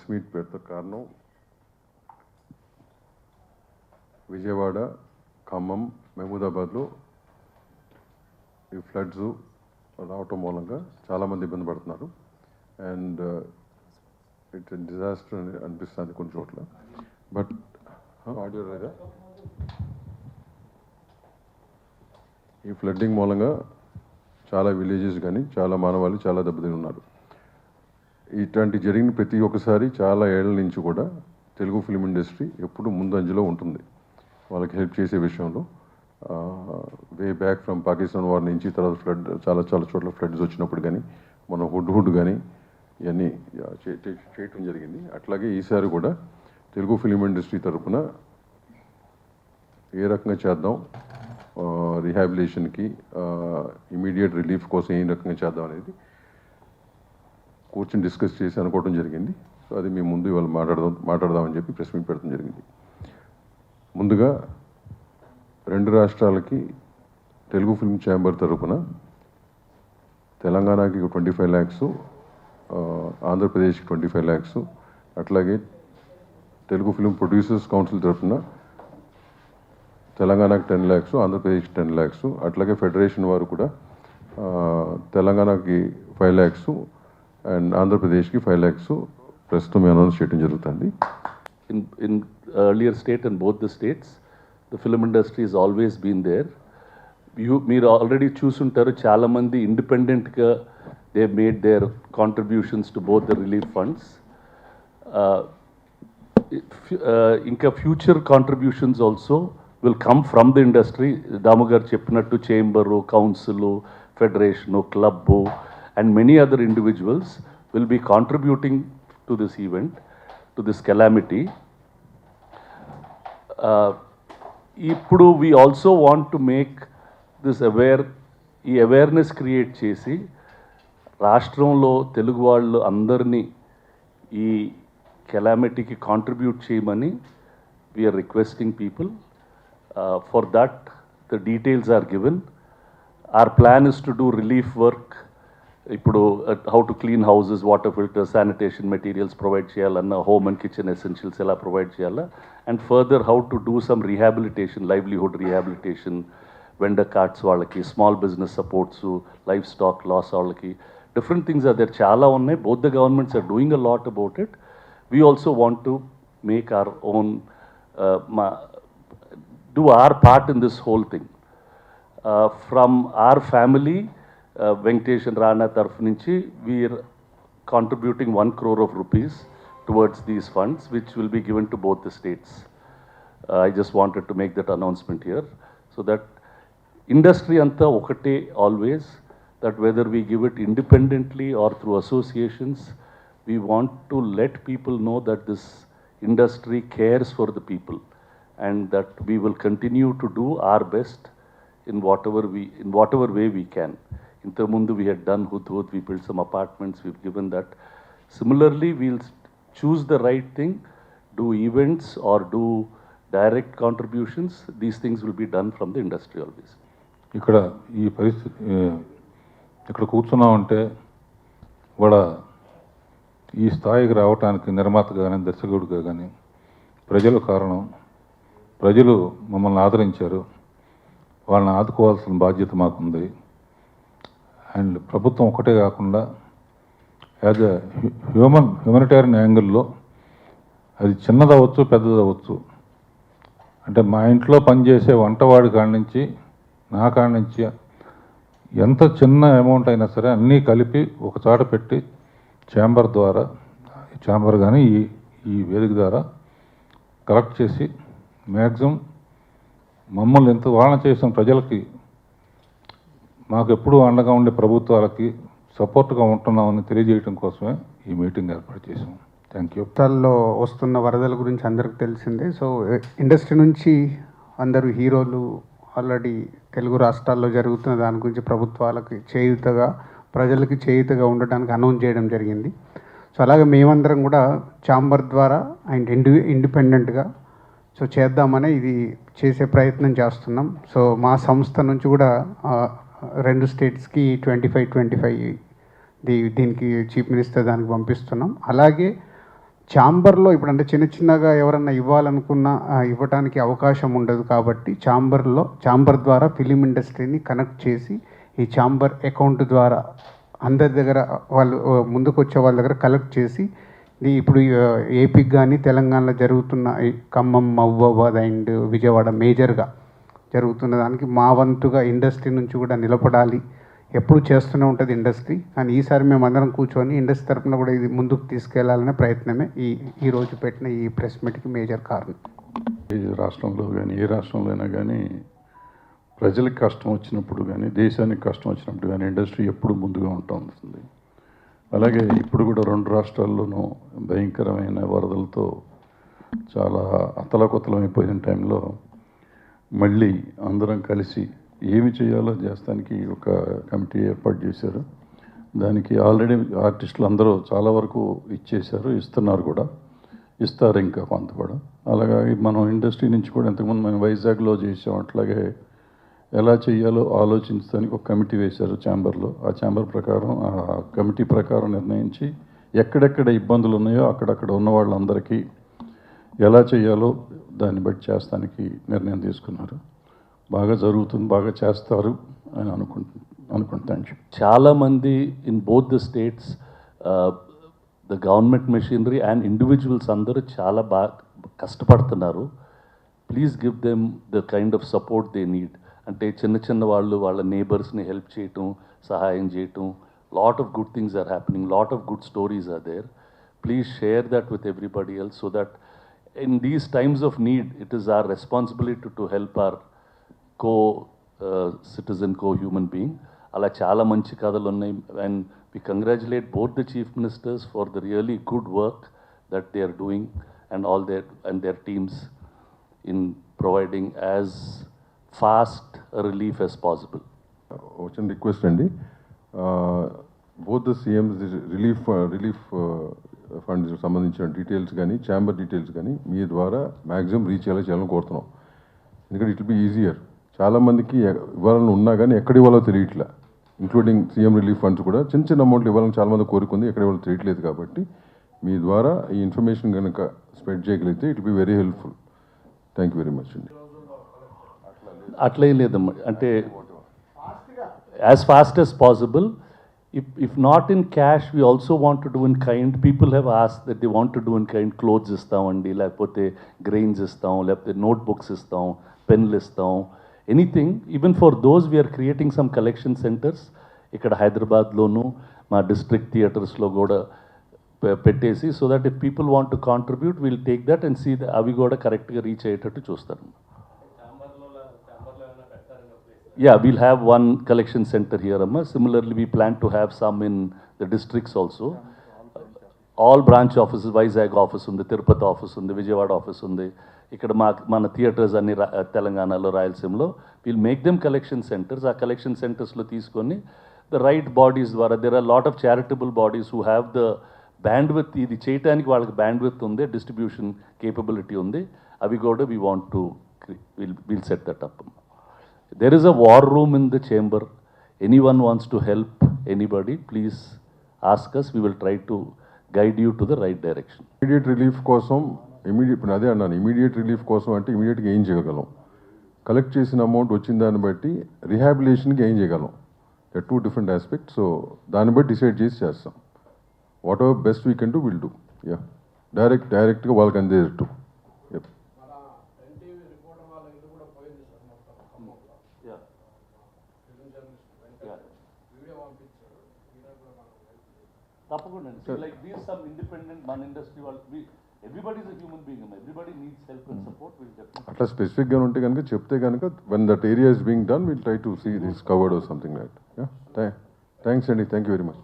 Press meet పెడతా కారణం విజయవాడ, ఖమ్మం, మహబూబాబాద్లో ఈ ఫ్లడ్స్ రావటం మూలంగా చాలామంది ఇబ్బంది పడుతున్నారు. అండ్ ఇట్స్ డిజాస్టర్ అని అనిపిస్తుంది కొన్ని చోట్ల. బట్ ఆడియో లేదా, ఈ ఫ్లడ్డింగ్ మూలంగా చాలా విలేజెస్ కానీ చాలా మానవాళి చాలా దెబ్బతిని ఉన్నారు. ఇట్లాంటి జరిగిన ప్రతి ఒక్కసారి చాలా ఏళ్ల నుంచి కూడా తెలుగు ఫిల్మ్ ఇండస్ట్రీ ఎప్పుడు ముందంజలో ఉంటుంది వాళ్ళకి హెల్ప్ చేసే విషయంలో. Way back from Pakistan war నుంచి తర్వాత ఫ్లడ్ చాలా చోట్ల ఫ్లడ్స్ వచ్చినప్పుడు కానీ మన హుడ్ కానీ ఇవన్నీ చేయటం జరిగింది. అట్లాగే ఈసారి కూడా తెలుగు ఫిల్మ్ ఇండస్ట్రీ తరఫున ఏ రకంగా చేద్దాం, రిహాబిలిటేషన్కి ఇమీడియట్ రిలీఫ్ కోసం ఏ రకంగా చేద్దాం అనేది కూర్చొని డిస్కస్ చేసి అనుకోవడం జరిగింది. సో అది మేము ముందు ఇవాళ మాట్లాడదామని చెప్పి ప్రెస్ మీట్ పెడతాం జరిగింది. ముందుగా రెండు రాష్ట్రాలకి తెలుగు ఫిల్మ్ ఛాంబర్ తరఫున తెలంగాణకి 25 lakhs, ఆంధ్రప్రదేశ్కి 25 lakhs, అట్లాగే తెలుగు ఫిల్మ్ ప్రొడ్యూసర్స్ కౌన్సిల్ తరఫున తెలంగాణకి 10 lakhs, ఆంధ్రప్రదేశ్కి 10 lakhs, అట్లాగే ఫెడరేషన్ వారు కూడా తెలంగాణకి 5 lakhs అండ్ ఆంధ్రప్రదేశ్కి 5 lakhs ప్రస్తుతం అనౌన్స్ చేయడం జరుగుతుంది. In earlier state and both the states, the film industry has always been there. మీరు ఆల్రెడీ చూసుంటారు, చాలామంది ఇండిపెండెంట్గా they made their contributions to both the relief funds. ఇంకా future contributions also will come from the industry. Damu గారు చెప్పినట్టు chamber, council, federation, club and many other individuals will be contributing to this event, to this calamity. Ippudu we also want to make this awareness create chesi రాష్ట్రంలో తెలుగు వాళ్ళు అందరినీ ఈ కెలామిటీకి contribute చేయమని we are requesting people. For that the details are given. Our plan is to do relief work. ఇప్పుడు how to clean houses, water filters, sanitation materials provide చేయాలన్న, home and kitchen essentials ఎలా provide చేయాలా, and further how to do some rehabilitation, livelihood rehabilitation, vendor carts వాళ్ళకి, small business supports, life stock loss వాళ్ళకి, different things are there. చాలా ఉన్నాయి. Both the governments are doing a lot about it. We also want to make our own, do our part in this whole thing. From our family, Venkatesh and Rana taraf nunchi, we are contributing 1 crore of rupees towards these funds, which will be given to both the states. I just wanted to make that announcement here, so that industry anta okate always, that whether we give it independently or through associations, we want to let people know that this industry cares for the people, and that we will continue to do our best in whatever way we can. Intamundu we had done Hudhud, we built some apartments, we've given that. Similarly, we'll choose the right thing, do events or do direct contributions. These things will be done from the industry always. ఇక్కడ ఈ పరిస్థితి ఇక్కడ కూర్చున్నామంటే కూడా ఈ స్థాయికి రావడానికి నిర్మాతగా కానీ దర్శకుడిగా కానీ ప్రజలు కారణం. ప్రజలు మమ్మల్ని ఆదరించారు, వాళ్ళని ఆదుకోవాల్సిన బాధ్యత మాకుంది. అండ్ ప్రభుత్వం ఒకటే కాకుండా యాజ్ ఎ హ్యూమనిటేరియన్ యాంగిల్లో అది చిన్నదవచ్చు పెద్దదవచ్చు. అంటే మా ఇంట్లో పనిచేసే వంటవాడి కాడి నుంచి నా కాడి నుంచి ఎంత చిన్న అమౌంట్ అయినా సరే అన్నీ కలిపి ఒక చోట పెట్టి ఛాంబర్ కానీ ఈ వేదిక ద్వారా కలెక్ట్ చేసి మ్యాక్సిమం మమ్మల్ని ఎంత వాదన చేసిన ప్రజలకి మాకు ఎప్పుడూ అండగా ఉండే ప్రభుత్వాలకి సపోర్ట్గా ఉంటున్నామని తెలియజేయడం కోసమే ఈ మీటింగ్ ఏర్పాటు చేసాం. Thank you. రాష్ట్రాల్లో వస్తున్న వరదల గురించి అందరికీ తెలిసిందే. సో ఇండస్ట్రీ నుంచి అందరూ హీరోలు ఆల్రెడీ తెలుగు రాష్ట్రాల్లో జరుగుతున్న దాని గురించి ప్రభుత్వాలకి చేయూతగా, ప్రజలకి చేయూతగా ఉండడానికి అనౌన్స్ చేయడం జరిగింది. సో అలాగే మేమందరం కూడా ఛాంబర్ ద్వారా అండ్ ఇండిపెండెంట్గా సో చేద్దామని ఇది చేసే ప్రయత్నం చేస్తున్నాం. సో మా సంస్థ నుంచి కూడా 2 స్టేట్స్కి 25 దీనికి చీఫ్ మినిస్టర్ దానికి పంపిస్తున్నాం. అలాగే ఛాంబర్లో ఇప్పుడు అంటే చిన్న చిన్నగా ఎవరన్నా ఇవ్వాలనుకున్నా ఇవ్వడానికి అవకాశం ఉండదు కాబట్టి ఛాంబర్ ద్వారా ఫిలిం ఇండస్ట్రీని కనెక్ట్ చేసి ఈ ఛాంబర్ అకౌంట్ ద్వారా అందరి దగ్గర వాళ్ళు ముందుకు వచ్చే వాళ్ళ దగ్గర కలెక్ట్ చేసి ఇప్పుడు ఏపీకి కానీ తెలంగాణలో జరుగుతున్న ఈ ఖమ్మం, మహబూబాబాద్ అండ్ విజయవాడ మేజర్గా జరుగుతున్న దానికి మా వంతుగా ఇండస్ట్రీ నుంచి కూడా నిలబడాలి. ఎప్పుడు చేస్తూనే ఉంటుంది ఇండస్ట్రీ, కానీ ఈసారి మేము అందరం కూర్చొని ఇండస్ట్రీ తరఫున కూడా ఇది ముందుకు తీసుకెళ్లాలనే ప్రయత్నమే ఈ రోజు పెట్టిన ఈ ప్రెస్ మీట్కి మేజర్ కారణం. ఈ రాష్ట్రంలో కానీ ఏ రాష్ట్రంలో అయినా కానీ ప్రజలకు కష్టం వచ్చినప్పుడు కానీ దేశానికి కష్టం వచ్చినప్పుడు కానీ ఇండస్ట్రీ ఎప్పుడు ముందుగా ఉంటుంది. అలాగే ఇప్పుడు కూడా 2 రాష్ట్రాల్లోనూ భయంకరమైన వరదలతో చాలా అతలాకుతలమైపోయిన టైంలో మళ్ళీ అందరం కలిసి ఏమి చేయాలో చేస్తానికి ఒక కమిటీ ఏర్పాటు చేశారు. దానికి ఆల్రెడీ ఆర్టిస్టులు అందరూ చాలా వరకు ఇచ్చేశారు, ఇస్తున్నారు కూడా, ఇస్తారు ఇంకా కొంత కూడా. అలాగే మనం ఇండస్ట్రీ నుంచి కూడా ఇంతకుముందు మనం వైజాగ్లో చేసాం, అట్లాగే ఎలా చేయాలో ఆలోచించడానికి ఒక కమిటీ వేశారు ఛాంబర్లో. ఆ ఛాంబర్ ప్రకారం ఆ కమిటీ ప్రకారం నిర్ణయించి ఎక్కడెక్కడ ఇబ్బందులు ఉన్నాయో అక్కడక్కడ ఉన్న వాళ్ళందరికీ ఎలా చేయాలో దాన్ని బట్టి చేస్తానికి నిర్ణయం తీసుకున్నారు. బాగా జరుగుతుంది, బాగా చేస్తారు అని అనుకుంటాను. చాలామంది in both the states the government machinery and individuals అందరూ చాలా బాగా కష్టపడుతున్నారు. Please give them the kind of support they need. అంటే చిన్న వాళ్ళు వాళ్ళ నేబర్స్ని హెల్ప్ చేయటం, సహాయం చేయటం, lot of good things are happening, lot of good stories are there. Please share that with everybody else so that in these times of need, it is our responsibility to help our co-citizen, co-human being. Ala chala manchi kadalu unnai, and we congratulate both the chief ministers for the really good work that they are doing and all their teams in providing as fast a relief as possible. వచ్చిన request అండి, both the CMs relief funds సంబంధించిన details కానీ chamber details కానీ మీ ద్వారా maximum reach చేయాలని కోరుతున్నాం. ఎందుకంటే it will be easier. చాలామందికి ఇవ్వాలని ఉన్నా కానీ ఎక్కడ ఇవ్వాలో తెలియట్లే, ఇంక్లూడింగ్ సీఎం రిలీఫ్ ఫండ్స్ కూడా చిన్న అమౌంట్లు ఇవ్వాలని చాలామంది కోరుకుంది, ఎక్కడ ఇవ్వాలో తెలియట్లేదు. కాబట్టి మీ ద్వారా ఈ ఇన్ఫర్మేషన్ కనుక స్ప్రెడ్ చేయగలిగితే it will be very helpful. Thank you very much అండి. అట్లే లేదమ్మా, అంటే as fast as possible. If not in cash, we also want to do in kind. People have asked that they want to do in kind. Clothes istamandi, లేకపోతే grains istam, లేకపోతే notebooks istam, penలు istam, anything. Even for those, we are creating some collection centers. ఇక్కడ హైదరాబాద్లోను మా district థియేటర్స్లో కూడా పెట్టేసి, so that if people want to contribute, we'll take that and see అవి కూడా కరెక్ట్గా రీచ్ అయ్యేటట్టు చూస్తాను. Yeah, we'll have one collection center here, Amma. Similarly, we plan to have some in the districts also. All branch offices, Vizag office undi, Tirupati office undi, Vijayawada office undi. Ikkada mana theatres anni Telanganalo, Rayalaseemalo. We'll make them collection centers. Our collection centers lo teeskoni the right bodies dwara. There are a lot of charitable bodies who have the bandwidth. Idi cheyataniki vaalaki bandwidth undi, distribution capability undi. Avi kuda we want to we'll set that up. There is a war room in the chamber. Anyone wants to help anybody, please ask us. We will try to guide you to the right direction. Immediate relief కోసం ఇప్పుడు అదే అన్నాను, immediate relief కోసం అంటే ఇమీడియట్గా ఏం చేయగలం, collect చేసిన అమౌంట్ వచ్చిన దాన్ని బట్టి రిహాబిలిటేషన్కి ఏం చేయగలం, 2 different aspects. సో దాన్ని బట్టి డిసైడ్ చేసి చేస్తాం. What ever best we can do will do. Yeah, డైరెక్ట్గా వాళ్ళకి అందేటట్టు. తప్పకుండా. Like these some independent మన ఇండస్ట్రీ వాళ్ళు, everybody is a human being, everybody needs help and support. We'll definitely అట్లా స్పెసిఫిక్గా ఉంటే కనుక చెప్తే కనుక when that area is being done, we'll try to see this covered or something like that. Yeah, thanks అండి, thank you very much.